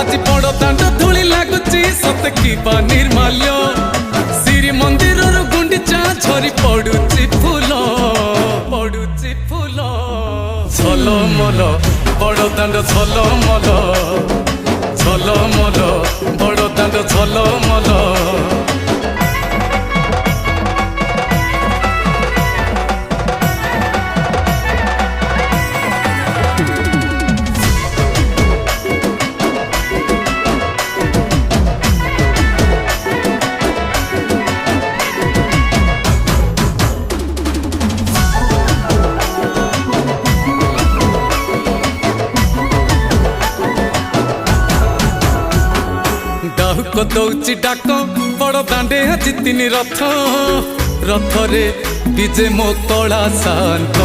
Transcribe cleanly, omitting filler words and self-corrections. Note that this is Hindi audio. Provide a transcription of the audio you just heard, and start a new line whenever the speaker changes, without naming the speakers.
आज बड़ दांड धूली लगुची सत की निर्माल्य श्री मंदिर गुंडीचा झरी पड़ुची फूल झल मल बड़ दांड झल मल बड़ दांड झल मल डाक दौची डाक बड़ दांडे आज तीन रथ रथरे विजे मो कला शांत।